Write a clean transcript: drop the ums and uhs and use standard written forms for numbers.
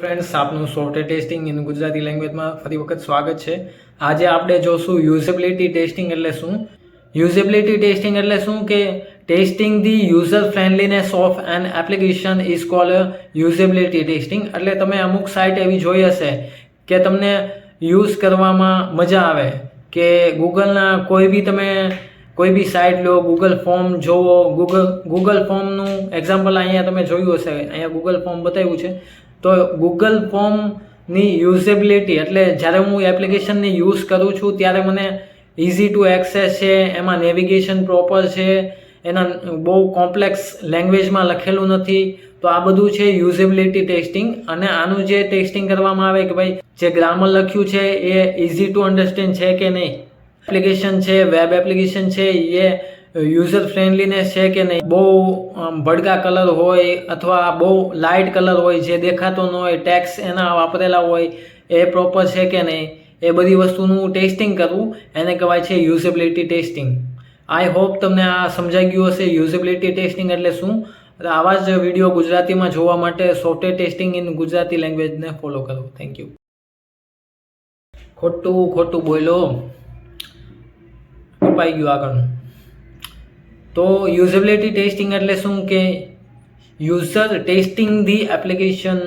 Friends, આપનું software testing in Gujarati લેંગ્વેજમાં ફરી વખત સ્વાગત છે. આજે આપણે જોશું યુઝેબિલિટી ટેસ્ટિંગ એટલે શું. યુઝેબિલિટી ટેસ્ટિંગ એટલે શું કે testing the user friendliness of an application is called usability testing. એટલે તમે અમુક સાઇટ એવી જોઈ હશે કે તમને યુઝ કરવામાં મજા આવે, કે ગૂગલના કોઈ બી સાઇટ લો, ગૂગલ ફોર્મ જોવો, ગૂગલ ફોર્મનું એક્ઝામ્પલ અહીંયા તમે જોયું હશે, અહીંયા ગૂગલ ફોર્મ બતાવ્યું છે. તો ગૂગલ ફોર્મની યુઝેબિલિટી એટલે જ્યારે હું એપ્લિકેશનને યુઝ કરું છું ત્યારે મને ઇઝી ટુ એક્સેસ છે, એમાં નેવિગેશન પ્રોપર છે, એના બહુ કોમ્પ્લેક્સ લેંગ્વેજમાં લખેલું નથી. તો આ બધું છે યુઝેબિલિટી ટેસ્ટિંગ. અને આનું જે ટેસ્ટિંગ કરવામાં આવે કે ભાઈ જે ગ્રામર લખ્યું છે એ ઇઝી ટુ અન્ડરસ્ટેન્ડ છે કે નહીં, એપ્લિકેશન છે, વેબ એપ્લિકેશન છે, એ યુઝર ફ્રેન્ડલીનેસ છે કે નહીં, બહુ ભડકા કલર હોય અથવા બહુ લાઇટ કલર હોય, જે દેખાતો ન હોય, ટેક્સ એના વાપરેલા હોય એ પ્રોપર છે કે નહીં, એ બધી વસ્તુનું ટેસ્ટિંગ કરવું એને કહેવાય છે યુઝેબિલિટી ટેસ્ટિંગ. આઈ હોપ તમને આ સમજાઈ ગયું હશે યુઝેબિલિટી ટેસ્ટિંગ એટલે શું. આવા જ વિડીયો ગુજરાતીમાં જોવા માટે સોફ્ટવેર ટેસ્ટિંગ ઇન ગુજરાતી લેંગ્વેજને ફોલો કરો. Thank you. ખોટું બોલ્યો, કપાઈ ગયું આગળનું. તો યુઝેબિલિટી ટેસ્ટિંગ એટલે શું કે યુઝર ટેસ્ટિંગ ધી એપ્લિકેશન